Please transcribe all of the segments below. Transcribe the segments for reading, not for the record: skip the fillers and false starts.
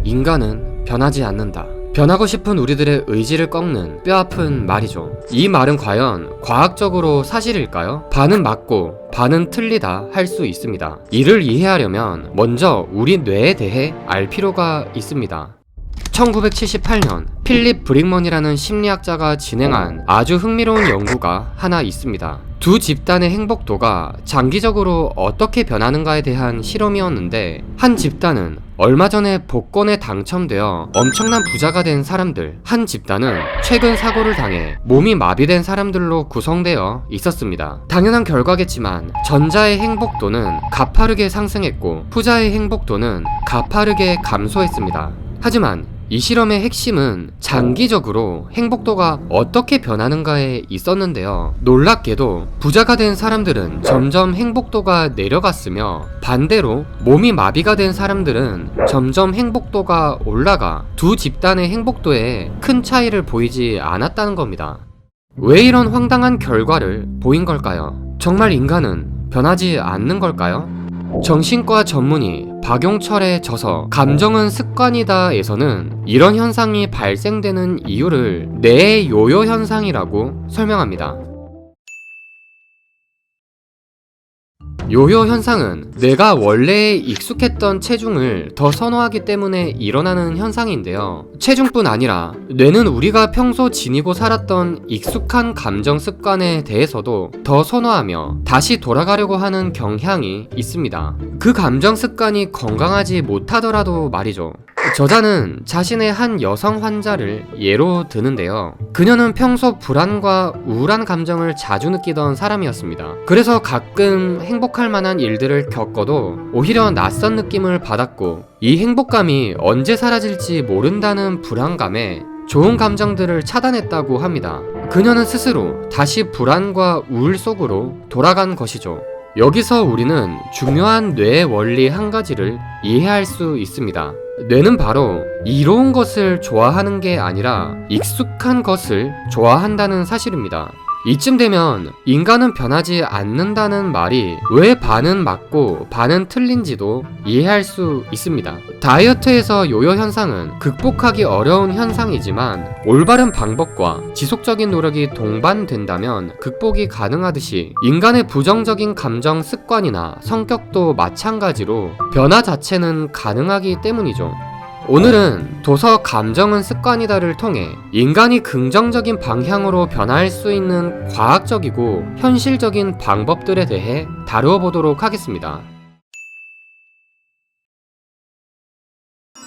인간은 변하지 않는다. 변하고 싶은 우리들의 의지를 꺾는 뼈아픈 말이죠. 이 말은 과연 과학적으로 사실일까요? 반은 맞고 반은 틀리다 할 수 있습니다. 이를 이해하려면 먼저 우리 뇌에 대해 알 필요가 있습니다. 1978년 필립 브릭먼이라는 심리학자가 진행한 아주 흥미로운 연구가 하나 있습니다. 두 집단의 행복도가 장기적으로 어떻게 변하는가에 대한 실험이었는데, 한 집단은 얼마 전에 복권에 당첨되어 엄청난 부자가 된 사람들, 한 집단은 최근 사고를 당해 몸이 마비된 사람들로 구성되어 있었습니다. 당연한 결과겠지만 전자의 행복도는 가파르게 상승했고 후자의 행복도는 가파르게 감소했습니다. 하지만 이 실험의 핵심은 장기적으로 행복도가 어떻게 변하는가에 있었는데요. 놀랍게도 부자가 된 사람들은 점점 행복도가 내려갔으며, 반대로 몸이 마비가 된 사람들은 점점 행복도가 올라가 두 집단의 행복도에 큰 차이를 보이지 않았다는 겁니다. 왜 이런 황당한 결과를 보인 걸까요? 정말 인간은 변하지 않는 걸까요? 정신과 전문의 박용철의 저서 감정은 습관이다에서는 이런 현상이 발생되는 이유를 뇌의 요요 현상이라고 설명합니다. 요요 현상은 뇌가 원래 익숙했던 체중을 더 선호하기 때문에 일어나는 현상인데요. 체중뿐 아니라 뇌는 우리가 평소 지니고 살았던 익숙한 감정 습관에 대해서도 더 선호하며 다시 돌아가려고 하는 경향이 있습니다. 그 감정 습관이 건강하지 못하더라도 말이죠. 저자는 자신의 한 여성 환자를 예로 드는데요. 그녀는 평소 불안과 우울한 감정을 자주 느끼던 사람이었습니다. 그래서 가끔 행복할 만한 일들을 겪어도 오히려 낯선 느낌을 받았고, 이 행복감이 언제 사라질지 모른다는 불안감에 좋은 감정들을 차단했다고 합니다. 그녀는 스스로 다시 불안과 우울 속으로 돌아간 것이죠. 여기서 우리는 중요한 뇌의 원리 한 가지를 이해할 수 있습니다. 뇌는 바로 이로운 것을 좋아하는 게 아니라 익숙한 것을 좋아한다는 사실입니다. 이쯤 되면 인간은 변하지 않는다는 말이 왜 반은 맞고 반은 틀린지도 이해할 수 있습니다. 다이어트에서 요요 현상은 극복하기 어려운 현상이지만 올바른 방법과 지속적인 노력이 동반된다면 극복이 가능하듯이, 인간의 부정적인 감정 습관이나 성격도 마찬가지로 변화 자체는 가능하기 때문이죠. 오늘은 도서 감정은 습관이다를 통해 인간이 긍정적인 방향으로 변할 수 있는 과학적이고 현실적인 방법들에 대해 다루어 보도록 하겠습니다.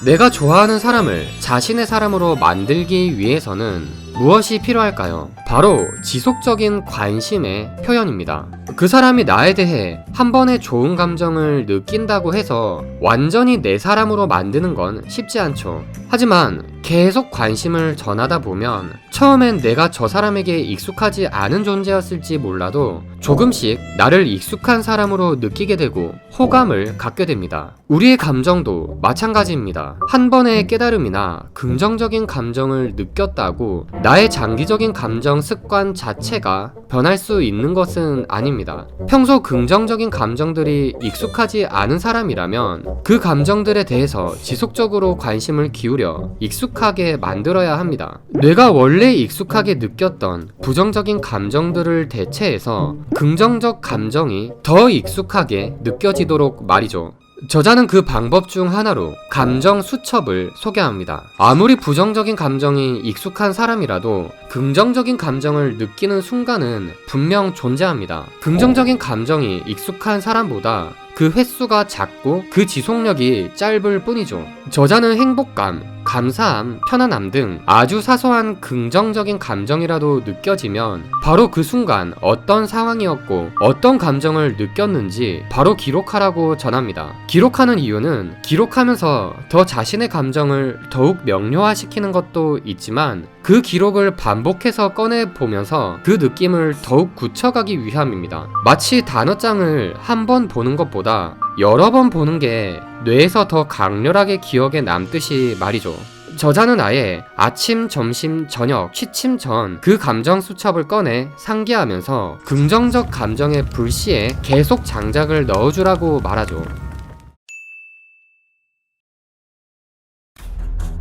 내가 좋아하는 사람을 자신의 사람으로 만들기 위해서는 무엇이 필요할까요? 바로 지속적인 관심의 표현입니다. 그 사람이 나에 대해 한 번의 좋은 감정을 느낀다고 해서 완전히 내 사람으로 만드는 건 쉽지 않죠. 하지만 계속 관심을 전하다 보면 처음엔 내가 저 사람에게 익숙하지 않은 존재였을지 몰라도 조금씩 나를 익숙한 사람으로 느끼게 되고 호감을 갖게 됩니다. 우리의 감정도 마찬가지입니다. 한 번의 깨달음이나 긍정적인 감정을 느꼈다고 나의 장기적인 감정 습관 자체가 변할 수 있는 것은 아닙니다. 평소 긍정적인 감정들이 익숙하지 않은 사람이라면 그 감정들에 대해서 지속적으로 관심을 기울여 익숙하게 만들어야 합니다. 뇌가 원래 익숙하게 느꼈던 부정적인 감정들을 대체해서 긍정적 감정이 더 익숙하게 느껴지도록 말이죠. 저자는 그 방법 중 하나로 감정 수첩을 소개합니다. 아무리 부정적인 감정이 익숙한 사람이라도 긍정적인 감정을 느끼는 순간은 분명 존재합니다. 긍정적인 감정이 익숙한 사람보다 그 횟수가 작고 그 지속력이 짧을 뿐이죠. 저자는 행복감, 감사함, 편안함 등 아주 사소한 긍정적인 감정이라도 느껴지면 바로 그 순간 어떤 상황이었고 어떤 감정을 느꼈는지 바로 기록하라고 전합니다. 기록하는 이유는 기록하면서 더 자신의 감정을 더욱 명료화시키는 것도 있지만, 그 기록을 반복해서 꺼내보면서 그 느낌을 더욱 굳혀가기 위함입니다. 마치 단어장을 한 번 보는 것보다 여러 번 보는 게 뇌에서 더 강렬하게 기억에 남듯이 말이죠. 저자는 아예 아침, 점심, 저녁, 취침 전 그 감정 수첩을 꺼내 상기하면서 긍정적 감정의 불씨에 계속 장작을 넣어주라고 말하죠.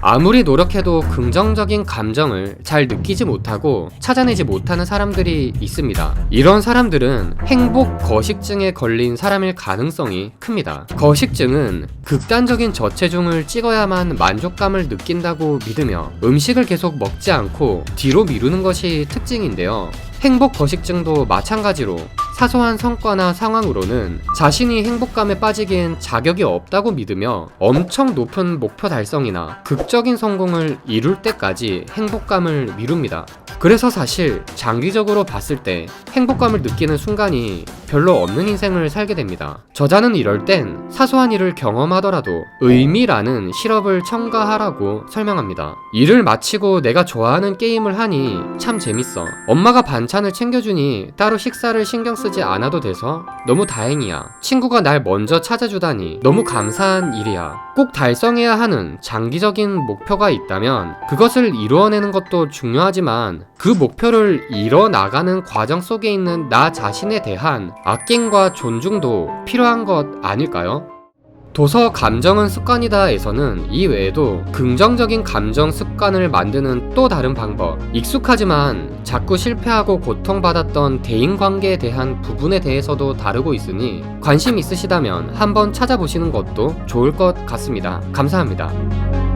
아무리 노력해도 긍정적인 감정을 잘 느끼지 못하고 찾아내지 못하는 사람들이 있습니다. 이런 사람들은 행복 거식증에 걸린 사람일 가능성이 큽니다. 거식증은 극단적인 저체중을 찍어야만 만족감을 느낀다고 믿으며 음식을 계속 먹지 않고 뒤로 미루는 것이 특징인데요. 행복 거식증도 마찬가지로 사소한 성과나 상황으로는 자신이 행복감에 빠지기엔 자격이 없다고 믿으며 엄청 높은 목표 달성이나 극적인 성공을 이룰 때까지 행복감을 미룹니다. 그래서 사실 장기적으로 봤을 때 행복감을 느끼는 순간이 별로 없는 인생을 살게 됩니다. 저자는 이럴 땐 사소한 일을 경험하더라도 의미라는 실업을 첨가하라고 설명합니다. 일을 마치고 내가 좋아하는 게임을 하니 참 재밌어. 엄마가 반찬을 챙겨주니 따로 식사를 신경 쓰지 않아도 돼서 너무 다행이야. 친구가 날 먼저 찾아주다니 너무 감사한 일이야. 꼭 달성해야 하는 장기적인 목표가 있다면 그것을 이루어내는 것도 중요하지만 그 목표를 이뤄나가는 과정 속에 있는 나 자신에 대한 아낌과 존중도 필요한 것 아닐까요? 도서 감정은 습관이다에서는 이 외에도 긍정적인 감정 습관을 만드는 또 다른 방법, 익숙하지만 자꾸 실패하고 고통받았던 대인관계에 대한 부분에 대해서도 다루고 있으니 관심 있으시다면 한번 찾아보시는 것도 좋을 것 같습니다. 감사합니다.